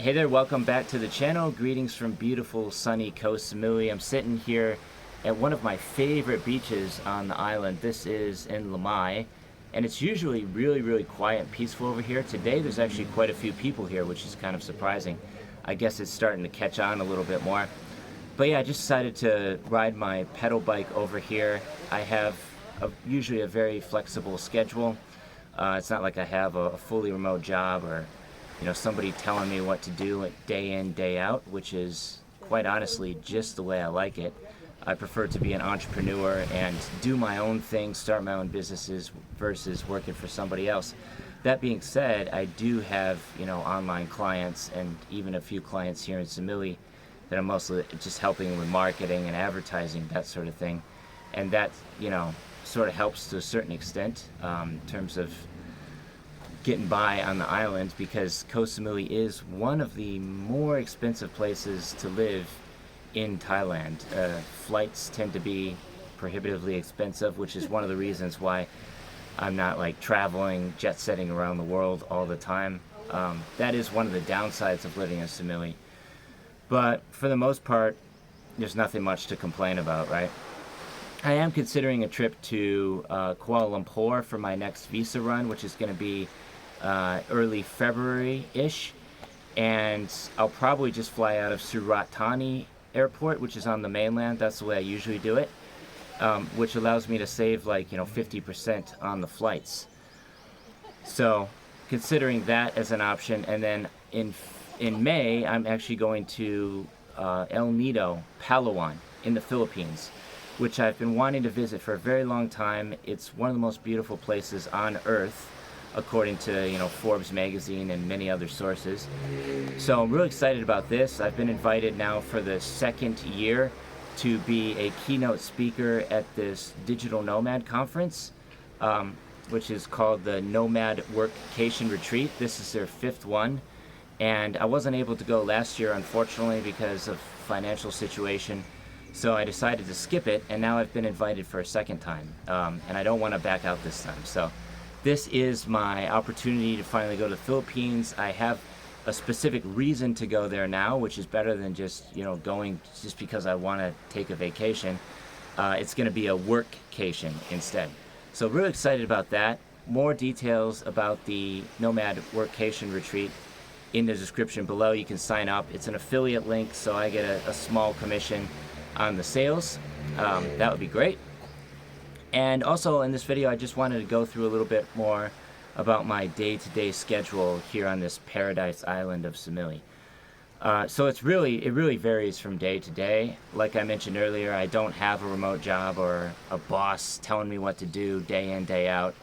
Hey there, welcome back to the channel. Greetings from beautiful sunny Koh Samui. I'm sitting here at one of my favorite beaches on the island. This is in Lamai, and it's usually really quiet and peaceful over here. Today there's actually quite a few people here, which is kind of surprising. I guess it's starting to catch on a little bit more. But yeah, I just decided to ride my pedal bike over here. I have usually a very flexible schedule. It's not like I have a fully remote job or somebody telling me what to do day in, day out, which is quite honestly just the way I like it. I prefer to be an entrepreneur and do my own thing, start my own businesses versus working for somebody else. That being said, I do have online clients and even a few clients here in Samui that I'm mostly just helping with marketing and advertising, that sort of thing. And that sort of helps to a certain extent in terms of getting by on the island, because Koh Samui is one of the more expensive places to live in Thailand. Flights tend to be prohibitively expensive, which is one of the reasons why I'm not like traveling, jet setting around the world all the time. That is one of the downsides of living in Samui. But for the most part, there's nothing much to complain about, right? I am considering a trip to Kuala Lumpur for my next visa run, which is going to be early February-ish, and I'll probably just fly out of Surat Thani Airport, which is on the mainland. That's the way I usually do it, which allows me to save like 50% on the flights. So considering that as an option, and then in May I'm actually going to El Nido, Palawan in the Philippines, which I've been wanting to visit for a very long time. It's one of the most beautiful places on earth, according to Forbes magazine and many other sources. So I'm really excited about this. I've been invited now for the second year to be a keynote speaker at this digital nomad conference, which is called the Nomad Workcation Retreat. This is their 5th one, and I wasn't able to go last year, unfortunately, because of financial situation. So I decided to skip it, and now I've been invited for a second time, and I don't want to back out this time. So this is my opportunity to finally go to the Philippines. I have a specific reason to go there now, which is better than just going just because I want to take a vacation. It's going to be a workcation instead. So really excited about that. More details about the Nomad Workcation Retreat in the description below. You can sign up. It's an affiliate link, so I get a small commission on the sales. That would be great. And also in this video, I just wanted to go through a little bit more about my day-to-day schedule here on this paradise island of Samui. So it really varies from day to day. Like I mentioned earlier, I don't have a remote job or a boss telling me what to do day in, day out,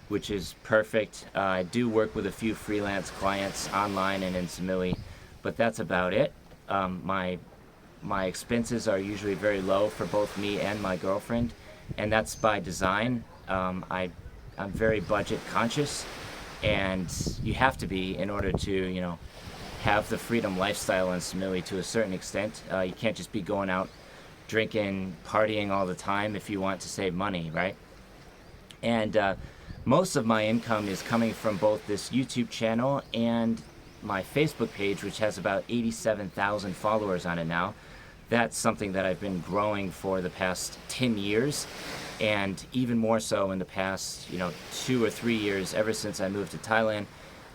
which is perfect. I do work with a few freelance clients online and in Samui, but that's about it. My expenses are usually very low for both me and my girlfriend, and that's by design. I'm very budget conscious, and you have to be in order to have the freedom lifestyle in Samui to a certain extent. You can't just be going out drinking, partying all the time if you want to save money, right? And most of my income is coming from both this YouTube channel and my Facebook page, which has about 87,000 followers on it now. That's something that I've been growing for the past 10 years, and even more so in the past 2 or 3 years. Ever since I moved to Thailand,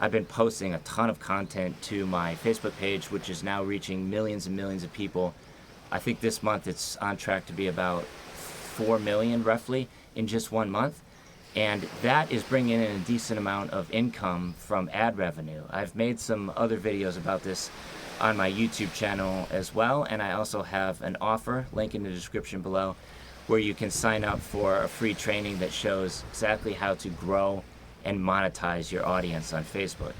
I've been posting a ton of content to my Facebook page, which is now reaching millions and millions of people. I think this month it's on track to be about 4 million roughly in just 1 month, and that is bringing in a decent amount of income from ad revenue. I've made some other videos about this on my YouTube channel as well, and I also have an offer, link in the description below, where you can sign up for a free training that shows exactly how to grow and monetize your audience on Facebook.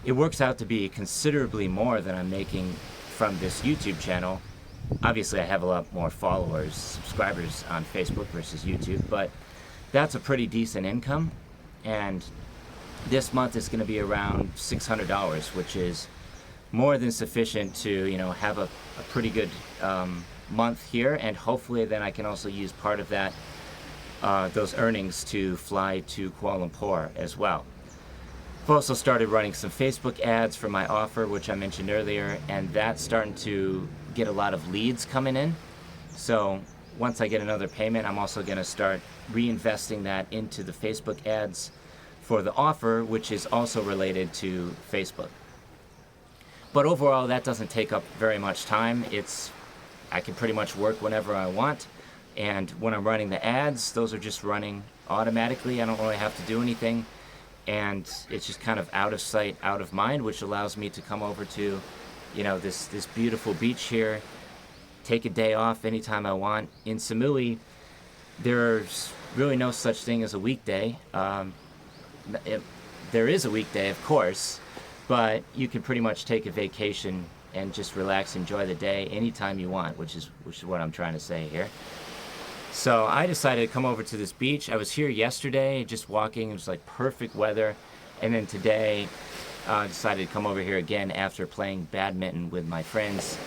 It works out to be considerably more than I'm making from this YouTube channel. Obviously I have a lot more followers, subscribers on Facebook versus YouTube, but that's a pretty decent income, and this month is going to be around $600, which is more than sufficient to have a pretty good month here, and hopefully then I can also use part of that those earnings to fly to Kuala Lumpur as well. I've also started running some Facebook ads for my offer, which I mentioned earlier, and that's starting to get a lot of leads coming in. So once I get another payment, I'm also going to start reinvesting that into the Facebook ads for the offer, which is also related to Facebook. But overall, that doesn't take up very much time. I can pretty much work whenever I want. And when I'm running the ads, those are just running automatically. I don't really have to do anything. And it's just kind of out of sight, out of mind, which allows me to come over to, this beautiful beach here, take a day off anytime I want. In Samui, there's really no such thing as a weekday. There is a weekday, of course, but you can pretty much take a vacation and just relax, enjoy the day anytime you want, which is what I'm trying to say here. So I decided to come over to this beach. I was here yesterday, just walking. It was like perfect weather. And then today, I decided to come over here again after playing badminton with my friends.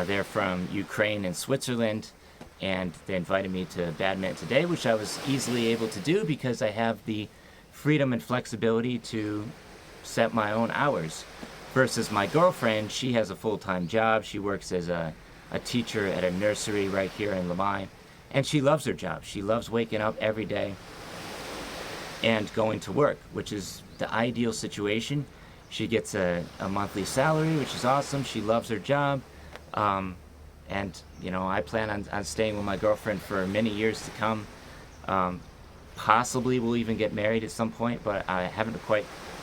They're from Ukraine and Switzerland, and they invited me to badminton today, which I was easily able to do because I have the freedom and flexibility to set my own hours. Versus my girlfriend, she has a full-time job. She works as a teacher at a nursery right here in Lamai. And she loves her job. She loves waking up every day and going to work, which is the ideal situation. She gets a monthly salary, which is awesome. She loves her job. And, I plan on staying with my girlfriend for many years to come. Possibly we'll even get married at some point, but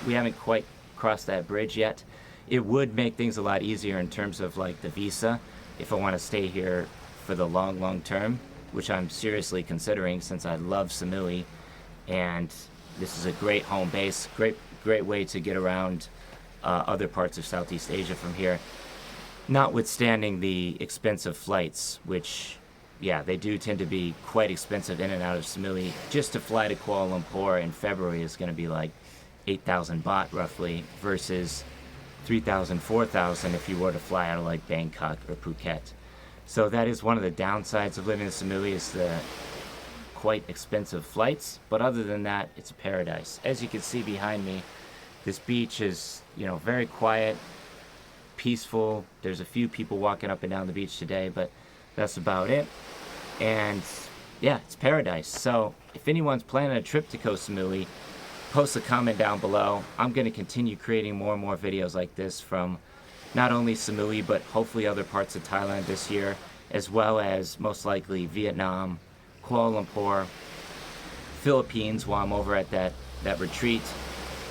we haven't quite crossed that bridge yet. It would make things a lot easier in terms of like the visa if I want to stay here for the long term, which I'm seriously considering since I love Samui, and this is a great home base, great way to get around other parts of Southeast Asia from here, notwithstanding the expensive flights, which, they do tend to be quite expensive in and out of Samui. Just to fly to Kuala Lumpur in February is going to be like 8,000 baht roughly versus 3,000, 4,000 if you were to fly out of like Bangkok or Phuket. So that is one of the downsides of living in Samui, is the quite expensive flights. But other than that, it's a paradise. As you can see behind me, this beach is, very quiet, peaceful. There's a few people walking up and down the beach today, but that's about it. And it's paradise. So if anyone's planning a trip to Koh Samui, post a comment down below. I'm going to continue creating more and more videos like this from not only Samui, but hopefully other parts of Thailand this year, as well as most likely Vietnam, Kuala Lumpur, Philippines while I'm over at that retreat,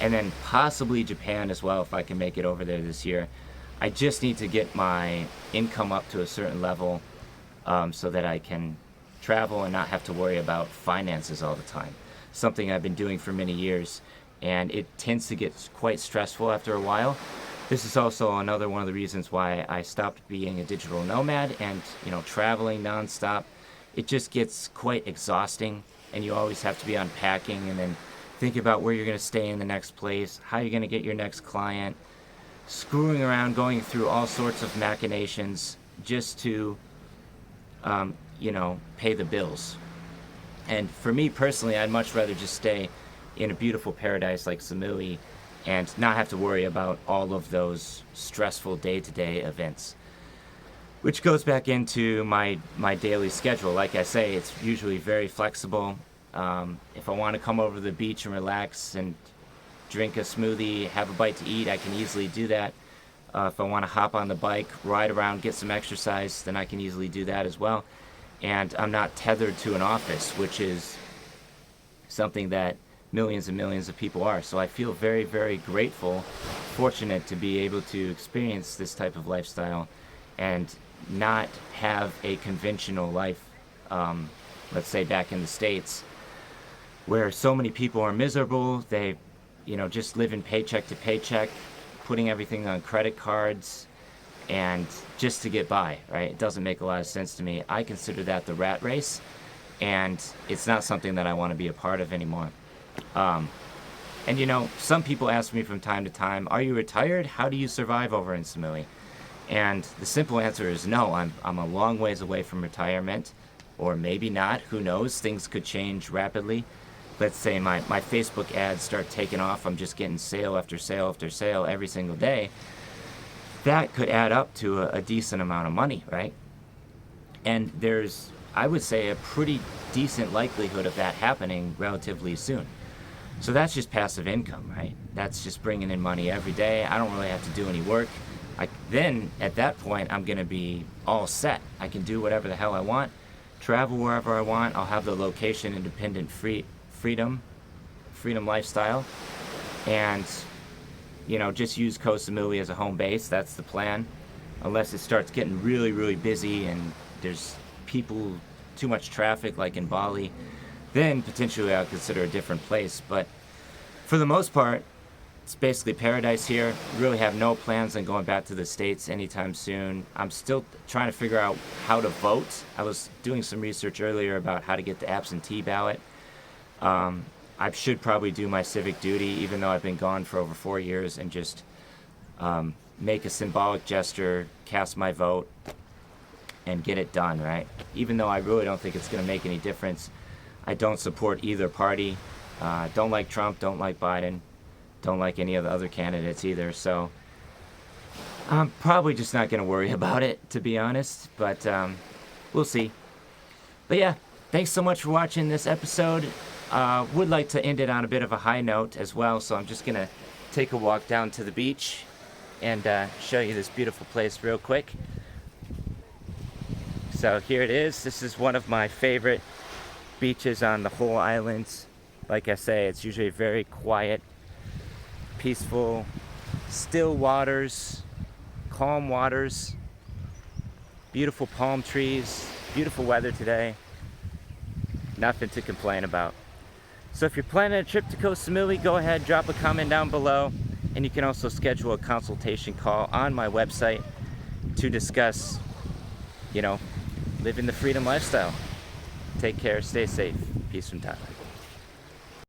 and then possibly Japan as well if I can make it over there this year. I just need to get my income up to a certain level so that I can travel and not have to worry about finances all the time. Something I've been doing for many years, and it tends to get quite stressful after a while. This is also another one of the reasons why I stopped being a digital nomad and, traveling nonstop. It just gets quite exhausting, and you always have to be unpacking and then think about where you're going to stay in the next place, how you're going to get your next client, screwing around, going through all sorts of machinations just to, pay the bills. And for me personally, I'd much rather just stay in a beautiful paradise like Samui and not have to worry about all of those stressful day-to-day events. Which goes back into my daily schedule. Like I say, it's usually very flexible. If I want to come over to the beach and relax and drink a smoothie, have a bite to eat, I can easily do that. If I want to hop on the bike, ride around, get some exercise, then I can easily do that as well. And I'm not tethered to an office, which is something that millions and millions of people are. So I feel very, very grateful, fortunate to be able to experience this type of lifestyle and not have a conventional life, let's say back in the States, where so many people are miserable. They, just living paycheck to paycheck, putting everything on credit cards, and just to get by, right? It doesn't make a lot of sense to me. I consider that the rat race, and it's not something that I want to be a part of anymore. And some people ask me from time to time, are you retired? How do you survive over in Samui? And the simple answer is no. I'm a long ways away from retirement, or maybe not. Who knows? Things could change rapidly. let's say my Facebook ads start taking off, I'm just getting sale after sale after sale every single day, that could add up to a decent amount of money, right? And there's, I would say, a pretty decent likelihood of that happening relatively soon. So that's just passive income, right? That's just bringing in money every day. I don't really have to do any work. Then at that point, I'm gonna be all set. I can do whatever the hell I want, travel wherever I want. I'll have the location independent freedom lifestyle, and you know, just use Koh Samui as a home base. That's the plan, unless it starts getting really, really busy and there's people, too much traffic like in Bali, then potentially I'll consider a different place. But for the most part, it's basically paradise here. Really have no plans on going back to the States anytime soon. I'm still trying to figure out how to vote. I was doing some research earlier about how to get the absentee ballot. I should probably do my civic duty, even though I've been gone for over 4 years, and just make a symbolic gesture, cast my vote, and get it done, right? Even though I really don't think it's going to make any difference. I don't support either party. Don't like Trump, don't like Biden, don't like any of the other candidates either. So I'm probably just not going to worry about it, to be honest. But we'll see. But yeah, thanks so much for watching this episode. Would like to end it on a bit of a high note as well. So I'm just going to take a walk down to the beach and show you this beautiful place real quick. So here it is. This is one of my favorite beaches on the whole island. Like I say, it's usually very quiet, peaceful, still waters, calm waters, beautiful palm trees, beautiful weather today. Nothing to complain about. So if you're planning a trip to Koh Samui, go ahead, drop a comment down below, and you can also schedule a consultation call on my website to discuss, you know, living the freedom lifestyle. Take care, stay safe. Peace from Thailand.